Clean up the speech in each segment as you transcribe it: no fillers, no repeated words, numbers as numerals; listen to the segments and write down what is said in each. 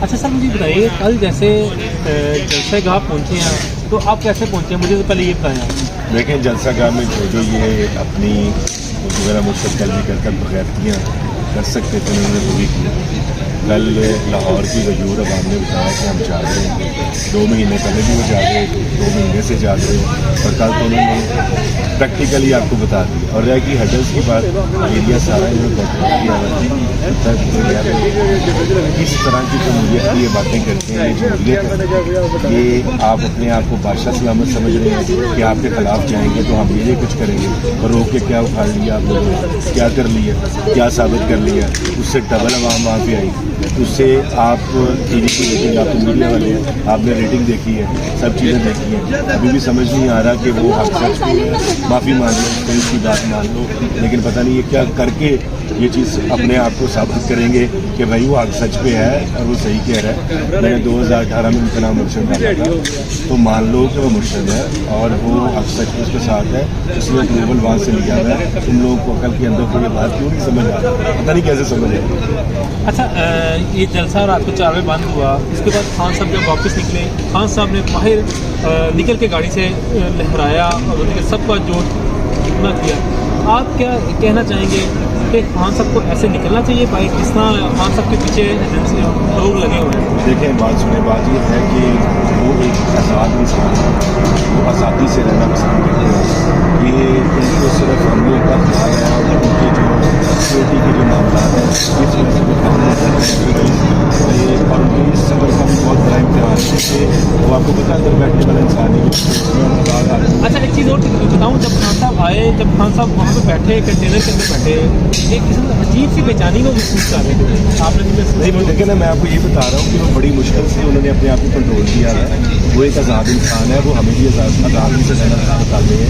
اچھا سر مجھے بتائیے کل جیسے جلسہ گاہ پہنچے ہیں تو آپ کیسے پہنچے ہیں؟ مجھے تو پہلے یہ بتائیں آپ۔ دیکھیں جلسہ گاہ میں جو یہ اپنی میرا مرشد کل بھی کر بغیرتیاں کر سکتے تھے انہوں نے وہ بھی کیا۔ کل لاہور کی غیور عوام نے بتایا کہ ہم چاہ رہے ہیں 2 مہینے پہلے بھی وہ چاہ رہے تھے 2 مہینے سے چاہ رہے ہیں اور کل تو انہوں نے پریکٹیکلی آپ کو بتا دیا۔ اور رہ کی ہڈلس کی بات ایریا سارا انہوں نے کیا کس طرح کی جمہوریت کی یہ باتیں کرتے ہیں، یہ جمہوریت ہے یہ آپ اپنے آپ کو بادشاہ سلامت سمجھ رہے ہیں کہ آپ کے خلاف جائیں گے تو ہم یہ کچھ کریں گے اور روک کے کیا اکھاڑ لیا آپ لوگوں نے، کیا کر لیا، کیا ثابت کر لیا، اس سے ڈبل عوام وہاں پہ آئی، اس سے آپ ٹی وی کی ریٹنگ، آپ تو میڈیا والے ہیں، آپ نے ریٹنگ دیکھی ہے، سب چیزیں دیکھی ہیں، ابھی بھی سمجھ نہیں آ رہا کہ وہ حق سچ کو معافی مانگ لو، کوئی اس کی بات مان لو، لیکن پتہ نہیں یہ کیا کر کے یہ چیز اپنے آپ کو ثابت کریں گے کہ بھائی وہ حق سچ پہ ہے اور وہ صحیح کہہ رہا ہے۔ میں نے 2018 میں ان کا نام مرشد ڈالا تھا تو مان لو کہ وہ مرشد ہے اور وہ حق سچ اس کے ساتھ ہے، اس لیے اپروول وہاں سے لیا ہے۔ ان لوگوں کو عقل کے اندر کو یہ بات کیوں نہیں سمجھ آ رہا، پتہ نہیں کیسے سمجھ آ۔ اچھا یہ جلسہ رات کو 4 بجے بند ہوا، اس کے بعد خان صاحب جب واپس نکلے خان صاحب نے باہر نکل کے گاڑی سے لہرایا اور سب کا جوش نہ کیا۔ آپ کیا کہنا چاہیں گے کہ خان صاحب کو ایسے نکلنا چاہیے بھائی جس طرح خان صاحب کے پیچھے لوگ لگے ہوئے ہیں؟ دیکھیں بات سنیں، بات یہ ہے کہ وہ ایک آزاد انسان ہے، وہ آزادی سے رہنا پسند کرتے ہیں، یہ ان کو صرف حملے کا خیال ہے اور ان کے جو سیکورٹی کے جو معاملات ہیں اس وجہ سے وہ کام نہیں کر رہے ہیں اور ان کی اس سفر کا بھی بہت بڑا امتحان ہے کہ وہ آپ کو پتہ اندر بیٹھنے والا انسان ہے۔ اچھا ایک چیز اور بتاؤں، جب خان صاحب آئے، جب خان صاحب وہاں پہ بیٹھے کنٹینر کے اندر بیٹھے، ایک قسم عجیب سی بے چینی کو محسوس کر رہے تھے آپ نے؟ نہیں دیکھیں نا، میں آپ کو یہ بتا رہا ہوں کہ وہ بڑی مشکل سے انہوں نے اپنے آپ کو کنٹرول کیا ہے، وہ ایک آزاد انسان ہے، وہ ہمیں بھی آزادی سے رہنا بتاتے ہیں،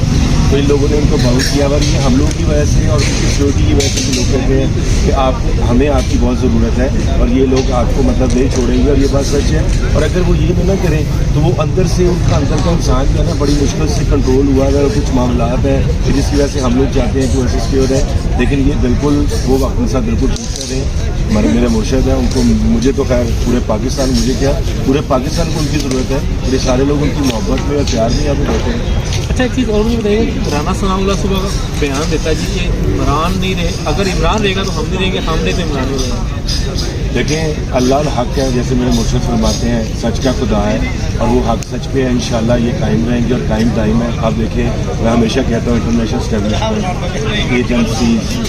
تو ان لوگوں نے ان کو باؤنڈ کیا اور یہ ہم لوگوں کی وجہ سے اور ان کی سیکورٹی کی وجہ سے لوگ کہتے ہیں کہ ہمیں آپ کی بہت ضرورت ہے اور یہ لوگ آپ کو مطلب نہیں چھوڑیں گے، اور یہ بات سچ ہے۔ اور اگر وہ یہ نہ کریں تو وہ اندر سے ان کا اندر کا انسان جو ہے نا بڑی مشکل سے کنٹرول ہوا ہے، اور کچھ معاملات ہیں جس کی وجہ سے ہم لوگ چاہتے ہیں کہ وہ سیکیور ہے، لیکن یہ بالکل وہ اپنے ساتھ بالکل ٹھیک کر رہے ہیں۔ میرے مرشد ہیں، ان کو مجھے تو خیر پورے پاکستان، مجھے کیا پورے پاکستان کو ان کی ضرورت ہے، یہ سارے لوگ ان کی محبت میں اور پیار میں یہاں پہ بیٹھے ہیں۔ اچھا ایک چیز اور مجھے بتائیے کہ رانا ثناء اللہ صبح کا بیان دیتا ہے جی کہ عمران نہیں رہے، اگر عمران رہے گا تو ہم نہیں رہیں گے، ہم نہیں تو عمران نہیں رہے گا۔ دیکھیں اللہ الحق ہے، جیسے میرے مرشد فرماتے ہیں سچ کا خدا ہے اور وہ حق سچ پہ ہے، انشاءاللہ یہ قائم رہیں گے اور قائم دائم ہے۔ آپ دیکھیں میں ہمیشہ کہتا ہوں انٹرنیشنل اسٹیبلشمنٹ، ایجنسیز،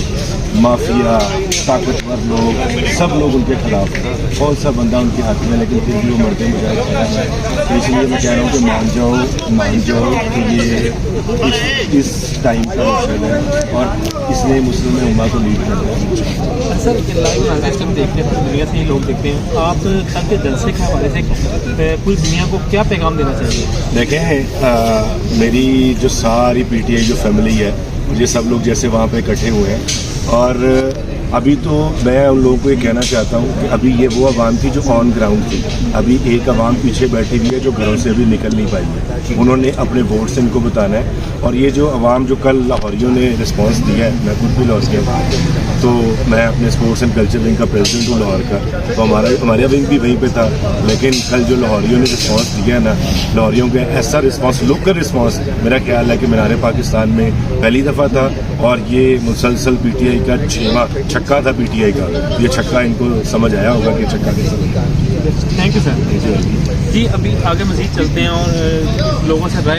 مافیا، طاقتور لوگ، سب لوگ ان کے خلاف ہیں، کون سا بندہ ان کے ہاتھ میں، لیکن پھر بھی وہ مرتے مجاہد کھڑا ہے۔ تو اس لیے میں کہہ رہا ہوں کہ مان جاؤ کہ یہ اس ٹائم کا مرشد ہے اور اس نے مسلم امہ کو لیڈ کر رہا ہے۔ سر لائیو آرکیسٹرا دیکھتے ہیں، دنیا سے ہی لوگ دیکھتے ہیں، آپ کل کے جلسے کے حوالے سے پوری دنیا کو کیا پیغام دینا چاہیے؟ دیکھیں میری جو ساری پی ٹی آئی جو فیملی ہے، یہ سب لوگ جیسے وہاں پہ اکٹھے ہوئے ہیں، اور ابھی تو میں ان لوگوں کو یہ کہنا چاہتا ہوں کہ ابھی یہ وہ عوام تھی جو آن گراؤنڈ تھی، ابھی ایک عوام پیچھے بیٹھی ہوئی ہے جو گھروں سے ابھی نکل نہیں پائی ہے، انہوں نے اپنے ووٹ سے ان کو بتانا ہے۔ اور یہ جو عوام جو کل لاہوریوں نے رسپانس دیا ہے، میں خود بھی لاہور گیا، تو میں اپنے اسپورٹس اینڈ کلچر ونگ کا پریزیڈنٹ ہوں لاہور کا، تو ہمارا ونگ بھی وہیں پہ تھا، لیکن کل جو لاہوریوں نے رسپانس دیا ہے نا، لاہوریوں کا ایسا رسپانس، لوکل رسپانس، میرا خیال ہے کہ مینار پاکستان میں پہلی دفعہ تھا، اور یہ مسلسل پی ٹی آئی کا 6واں چھکا تھا پی ٹی آئی کا، یہ چھکا ان کو سمجھ آیا ہوگا کہ چھکا کیسا ہوگا۔ Thank you sir. جی ابھی آگے مزید چلتے ہیں اور لوگوں سے رائے